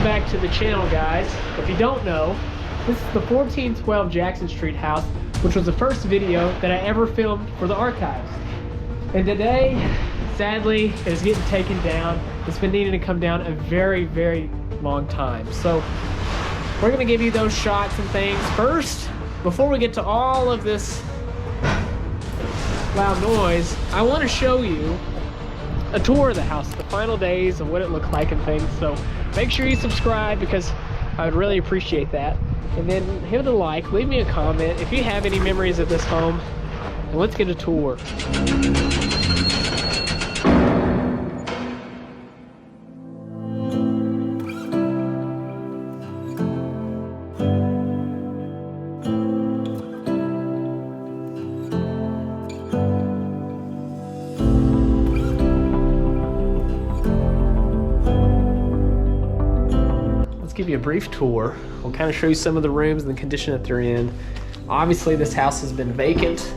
back to the channel, guys. If you don't know, this is the 1412 Jackson Street house, which was the first video that I ever filmed for the archives. And today, sadly, it is getting taken down. It's been needing to come down a very, very long time. So we're gonna give you those shots and things. First, before we get to all of this loud noise, I want to show you a tour of the house, the final days of what it looked like and things. So make sure you subscribe because I would really appreciate that. And then hit a like, leave me a comment if you have any memories of this home, and let's get a tour. Give you a brief tour. We'll kind of show you some of the rooms and the condition that they're in. Obviously, this house has been vacant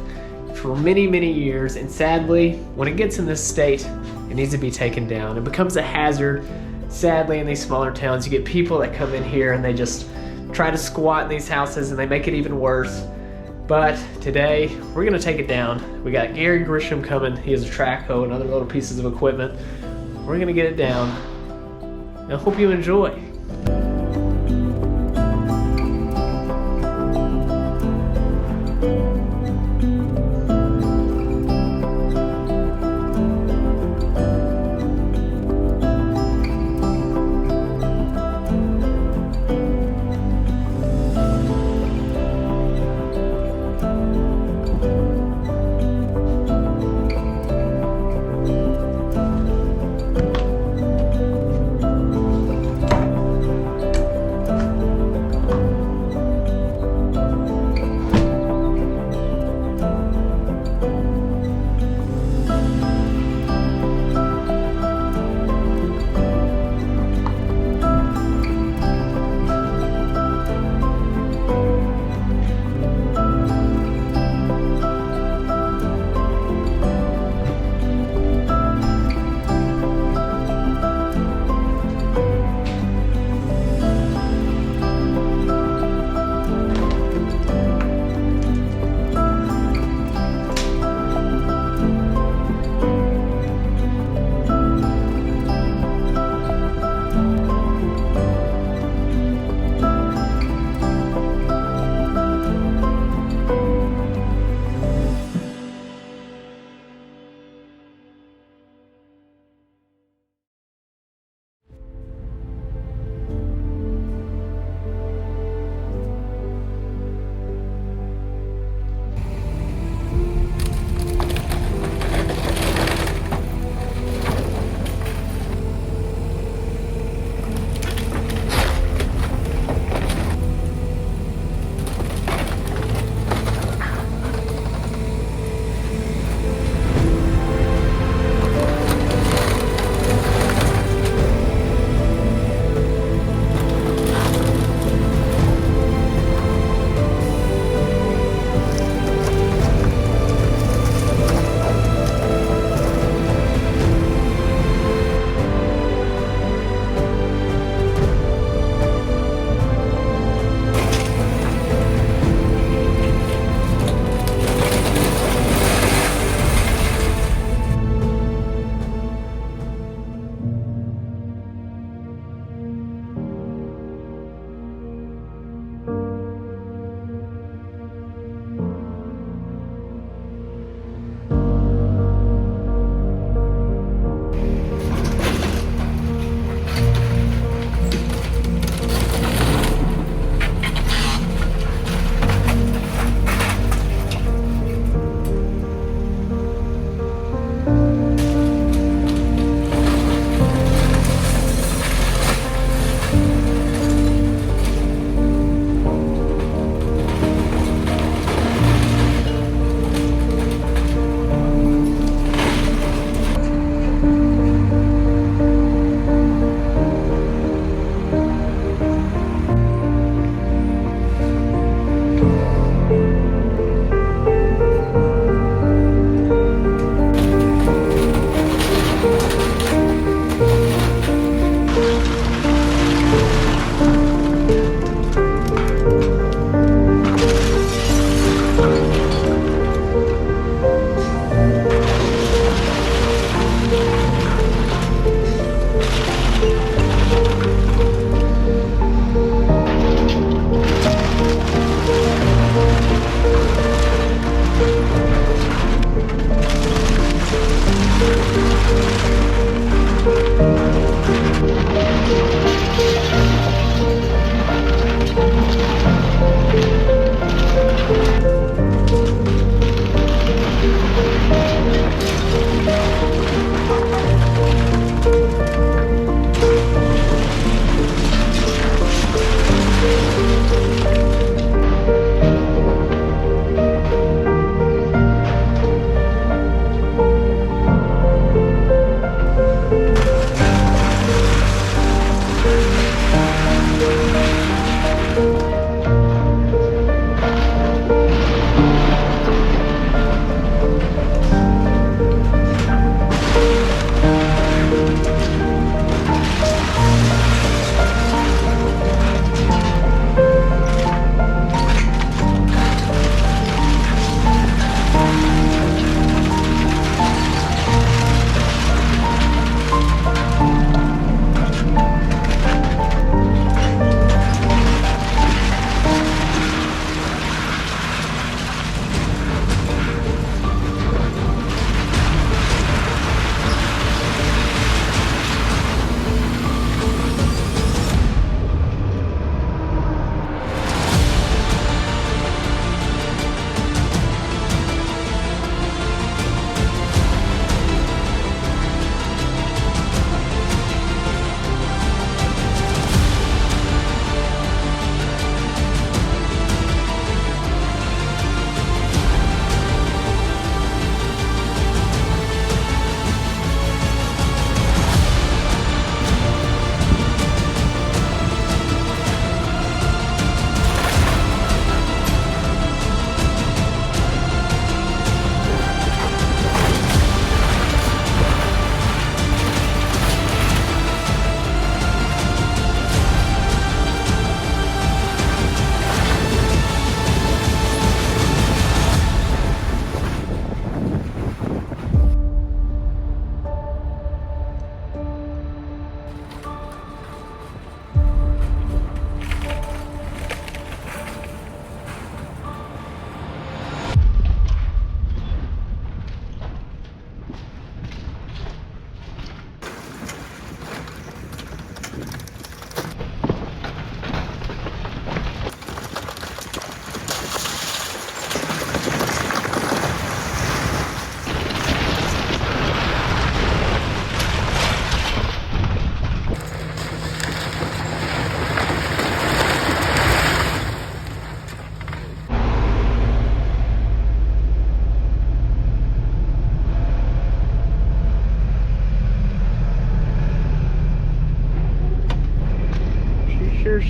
for many, many years, and sadly, when it gets in this state, it needs to be taken down. It becomes a hazard. Sadly, in these smaller towns, you get people that come in here and they just try to squat in these houses and they make it even worse. But today, we're gonna take it down. We got Gary Grisham coming. He has a track hoe and other little pieces of equipment. We're gonna get it down. I hope you enjoy.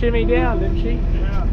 shimmy down, didn't she? Yeah.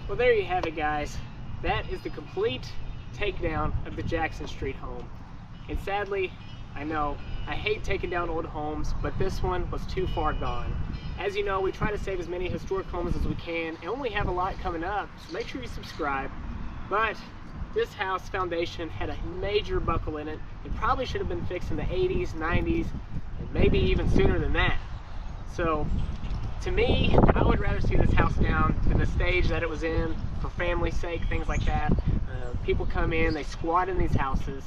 Well, there you have it, guys. That is the complete takedown of the Jackson Street home. And sadly, I know, I hate taking down old homes, but this one was too far gone. As you know, we try to save as many historic homes as we can, and we have a lot coming up, so make sure you subscribe. But this house foundation had a major buckle in it. It probably should have been fixed in the 80s, 90s, and maybe even sooner than that. So, to me, I would rather see this house down than the stage that it was in for family's sake, things like that. People come in, they squat in these houses.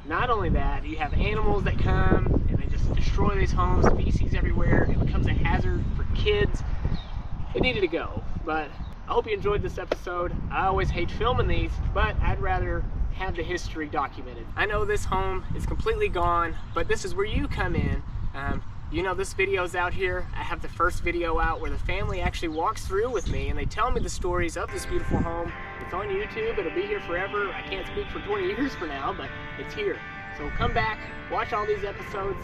Not only that, you have animals that come and they just destroy these homes, feces everywhere. It becomes a hazard for kids. It needed to go, but I hope you enjoyed this episode. I always hate filming these, but I'd rather have the history documented. I know this home is completely gone, but this is where you come in. You know, this video's out here. I have the first video out where the family actually walks through with me and they tell me the stories of this beautiful home. It's on YouTube, it'll be here forever. I can't speak for 20 years for now, but it's here. So come back, watch all these episodes.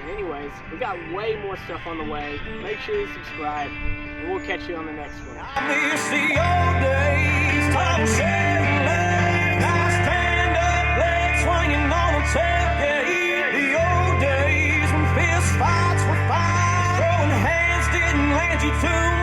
And anyways, we got way more stuff on the way. Make sure you subscribe, and we'll catch you on the next one. I miss the old days, tall Chevrolet, nice stand-up leg swinging on the tailgate. The old days when fist fights were fine, throwing hands didn't land you too